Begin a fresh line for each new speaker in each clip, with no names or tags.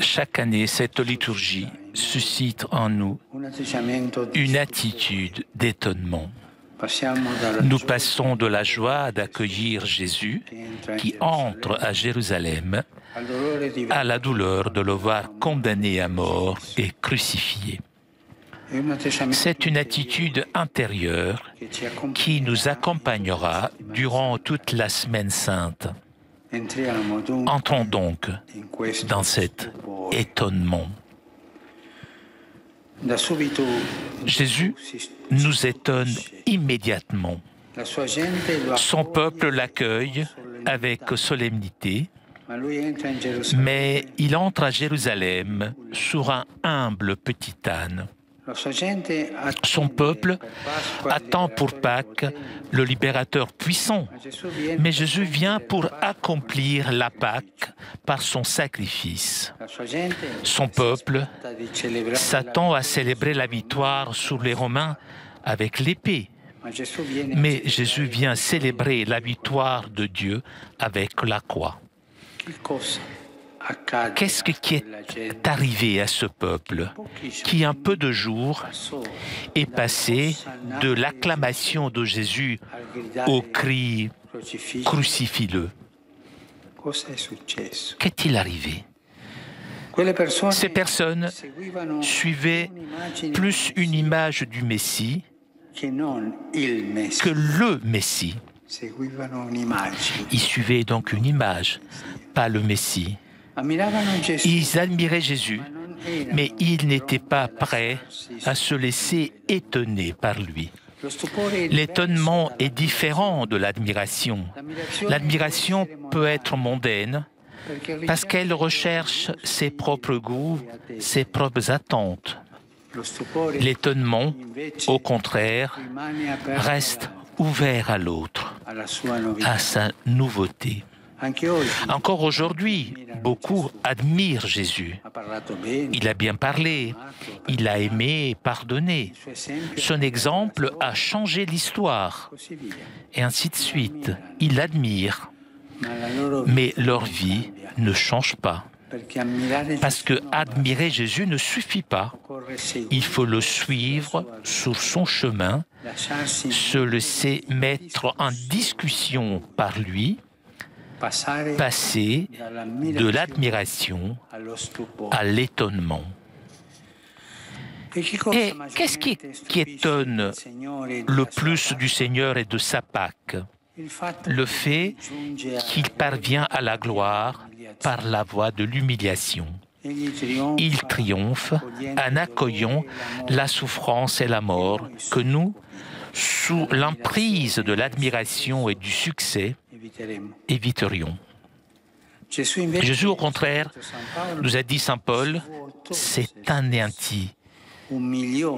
Chaque année, cette liturgie suscite en nous une attitude d'étonnement. Nous passons de la joie d'accueillir Jésus qui entre à Jérusalem à la douleur de le voir condamné à mort et crucifié. C'est une attitude intérieure qui nous accompagnera durant toute la Semaine Sainte. Entrons donc dans cet étonnement. Jésus nous étonne immédiatement. Son peuple l'accueille avec solennité, mais il entre à Jérusalem sur un humble petit âne. Son peuple attend pour Pâques le libérateur puissant, mais Jésus vient pour accomplir la Pâque par son sacrifice. Son peuple s'attend à célébrer la victoire sur les Romains avec l'épée, mais Jésus vient célébrer la victoire de Dieu avec la croix. Qu'est-ce qui est arrivé à ce peuple qui, en peu de jours, est passé de l'acclamation de Jésus au cri « Crucifie-le » ? Qu'est-il arrivé ? Ces personnes suivaient plus une image du Messie que le Messie. Ils suivaient donc une image, pas le Messie. Ils admiraient Jésus, mais ils n'étaient pas prêts à se laisser étonner par lui. L'étonnement est différent de l'admiration. L'admiration peut être mondaine parce qu'elle recherche ses propres goûts, ses propres attentes. L'étonnement, au contraire, reste ouvert à l'autre, à sa nouveauté. Encore aujourd'hui, beaucoup admirent Jésus. Il a bien parlé, il a aimé et pardonné. Son exemple a changé l'histoire. Et ainsi de suite. Ils l'admirent. Mais leur vie ne change pas. Parce que admirer Jésus ne suffit pas. Il faut le suivre sur son chemin, se laisser mettre en discussion par lui, passer de l'admiration à l'étonnement. Et qu'est-ce qui étonne le plus du Seigneur et de sa Pâque ? Le fait qu'il parvient à la gloire par la voie de l'humiliation. Il triomphe en accueillant la souffrance et la mort que nous, sous l'emprise de l'admiration et du succès, éviterions. Jésus, au contraire, nous a dit Saint Paul, s'est anéanti,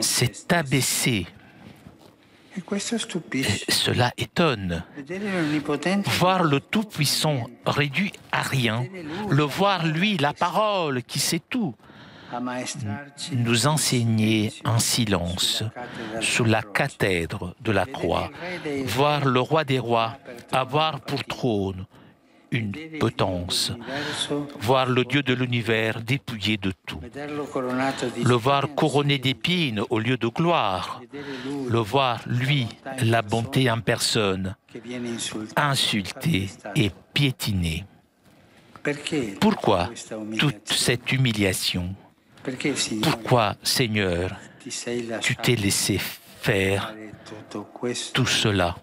s'est abaissé. Et cela étonne. Voir le Tout-Puissant réduit à rien, le voir, lui, la parole qui sait tout, nous enseigner en silence sous la cathèdre de la croix, voir le roi des rois avoir pour trône une potence, voir le Dieu de l'univers dépouillé de tout, le voir couronné d'épines au lieu de gloire, le voir, lui, la bonté en personne, insulté et piétiné. Pourquoi toute cette humiliation ? Pourquoi, Seigneur, tu t'es laissé faire tout cela ?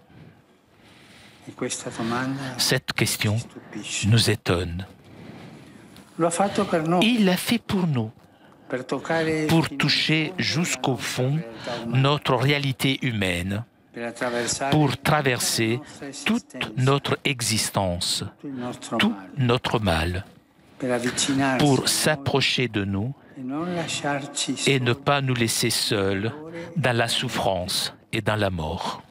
Cette question nous étonne. Il l'a fait pour nous, pour toucher jusqu'au fond notre réalité humaine, pour traverser toute notre existence, tout notre mal, pour s'approcher de nous et ne pas nous laisser seuls dans la souffrance et dans la mort,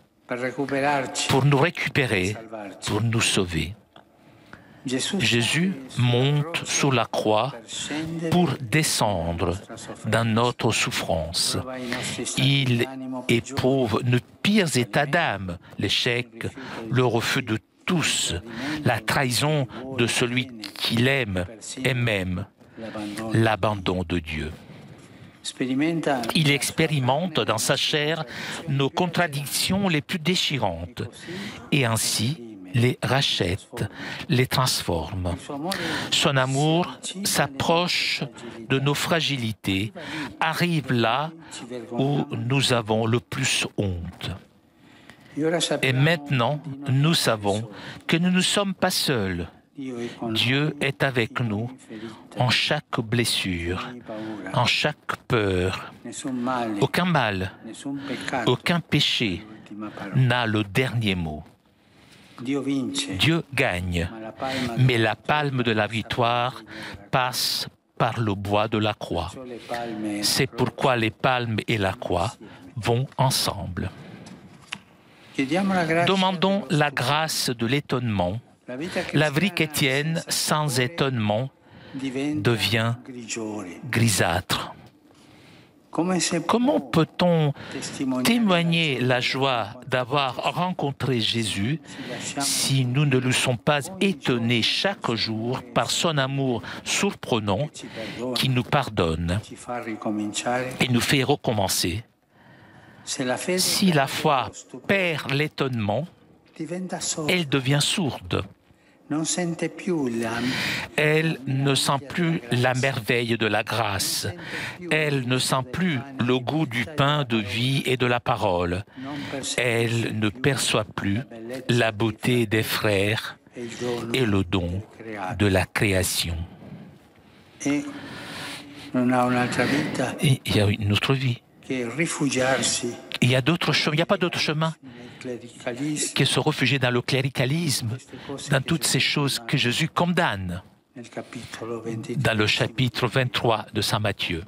pour nous récupérer, pour nous sauver. Jésus monte sur la croix pour descendre dans notre souffrance. Il éprouve nos pires états d'âme, l'échec, le refus de tous, la trahison de celui qu'il aime et même l'abandon de Dieu. Il expérimente dans sa chair nos contradictions les plus déchirantes et ainsi les rachète, les transforme. Son amour s'approche de nos fragilités, arrive là où nous avons le plus honte. Et maintenant, nous savons que nous ne sommes pas seuls. Dieu est avec nous en chaque blessure, en chaque peur. Aucun mal, aucun péché n'a le dernier mot. Dieu gagne, mais la palme de la victoire passe par le bois de la croix. C'est pourquoi les palmes et la croix vont ensemble. Demandons la grâce de l'étonnement. La vie chrétienne sans étonnement devient grisâtre. Comment peut-on témoigner la joie d'avoir rencontré Jésus si nous ne le sommes pas étonnés chaque jour par son amour surprenant qui nous pardonne et nous fait recommencer? Si la foi perd l'étonnement, elle devient sourde. Elle ne sent plus la merveille de la grâce. Elle ne sent plus le goût du pain de vie et de la parole. Elle ne perçoit plus la beauté des frères et le don de la création. Et il y a une autre vie. Il y a d'autres chemins, il n'y a pas d'autre chemin que se réfugier dans le cléricalisme, dans toutes ces choses que Jésus condamne dans le chapitre 23 de Saint Matthieu.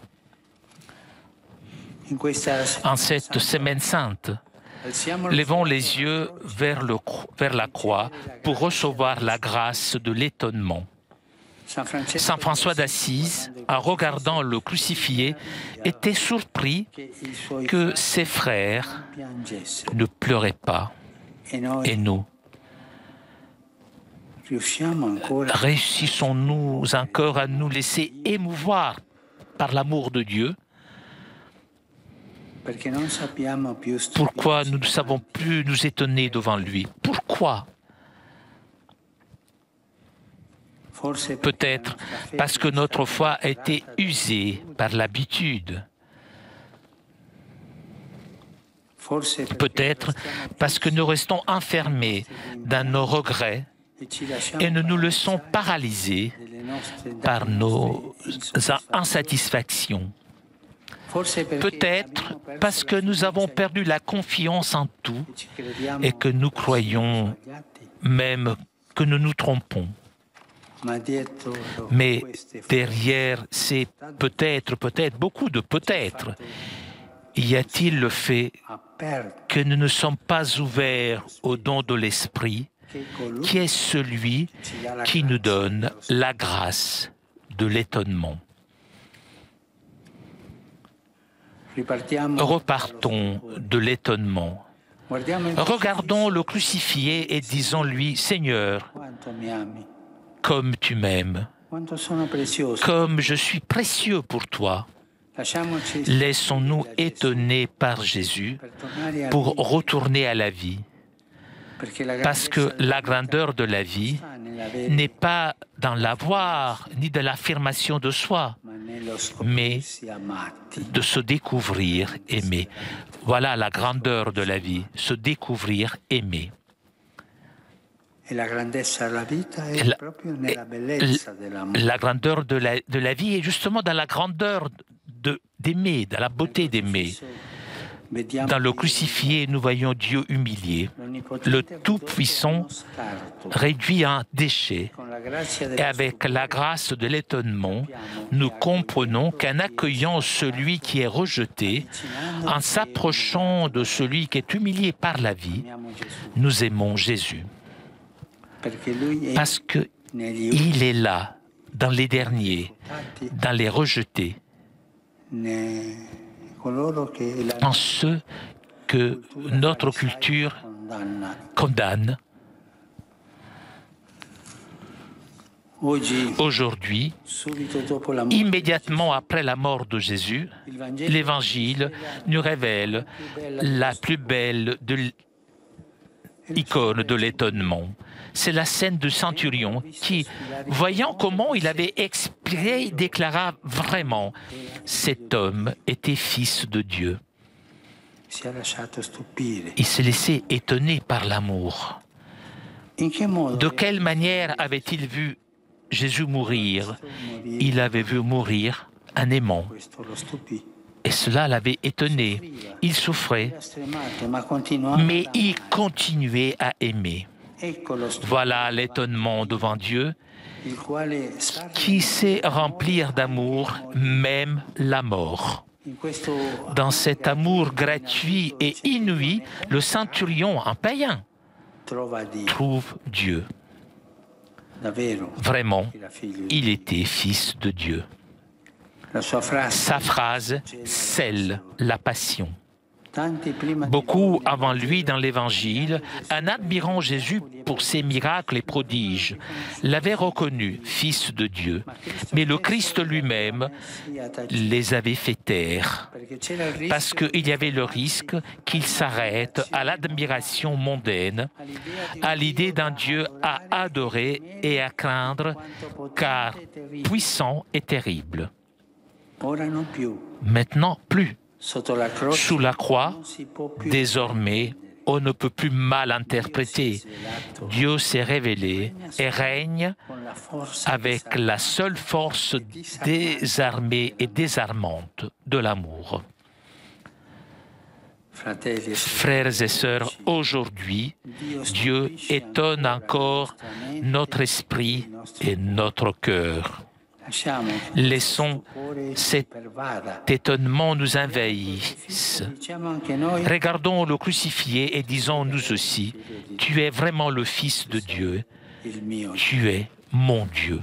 En cette semaine sainte, levons les yeux vers la croix pour recevoir la grâce de l'étonnement. Saint François d'Assise, en regardant le crucifié, était surpris que ses frères ne pleuraient pas. Et nous, réussissons-nous encore à nous laisser émouvoir par l'amour de Dieu? Pourquoi nous ne savons plus nous étonner devant lui? Pourquoi? Peut-être parce que notre foi a été usée par l'habitude. Peut-être parce que nous restons enfermés dans nos regrets et nous nous laissons paralyser par nos insatisfactions. Peut-être parce que nous avons perdu la confiance en tout et que nous croyons même que nous nous trompons. Mais derrière ces peut-être, beaucoup de peut-être, y a-t-il le fait que nous ne sommes pas ouverts au don de l'Esprit, qui est celui qui nous donne la grâce de l'étonnement. Repartons de l'étonnement. Regardons le crucifié et disons-lui, Seigneur, comme tu m'aimes, comme je suis précieux pour toi. Laissons-nous étonner par Jésus pour retourner à la vie. Parce que la grandeur de la vie n'est pas dans l'avoir ni de l'affirmation de soi, mais de se découvrir aimé. Voilà la grandeur de la vie, se découvrir aimé. La grandeur de la vie est justement dans la grandeur d'aimer, dans la beauté d'aimer. Dans le crucifié, nous voyons Dieu humilié, le Tout-Puissant réduit en déchet. Et avec la grâce de l'étonnement, nous comprenons qu'en accueillant celui qui est rejeté, en s'approchant de celui qui est humilié par la vie, nous aimons Jésus. Parce qu'il est là, dans les derniers, dans les rejetés, en ceux que notre culture condamne, Aujourd'hui, immédiatement après la mort de Jésus, l'Évangile nous révèle la plus belle icône de l'étonnement. C'est la scène du centurion qui, voyant comment il avait expiré, déclara vraiment « Cet homme était fils de Dieu ». Il s'est laissé étonner par l'amour. De quelle manière avait-il vu Jésus mourir? Il avait vu mourir un aimant. Et cela l'avait étonné. Il souffrait, mais il continuait à aimer. Voilà l'étonnement devant Dieu qui sait remplir d'amour même la mort. Dans cet amour gratuit et inouï, le centurion, un païen, trouve Dieu. Vraiment, il était fils de Dieu. Sa phrase scelle la passion. Beaucoup avant lui dans l'Évangile, en admirant Jésus pour ses miracles et prodiges, l'avaient reconnu fils de Dieu. Mais le Christ lui-même les avait fait taire, parce qu'il y avait le risque qu'il s'arrête à l'admiration mondaine, à l'idée d'un Dieu à adorer et à craindre, car puissant et terrible. Maintenant, plus. Sous la croix, désormais, on ne peut plus mal interpréter. Dieu s'est révélé et règne avec la seule force désarmée et désarmante de l'amour. Frères et sœurs, aujourd'hui, Dieu étonne encore notre esprit et notre cœur. Laissons cet étonnement nous envahisse. Regardons le crucifié et disons nous aussi, tu es vraiment le Fils de Dieu, tu es mon Dieu.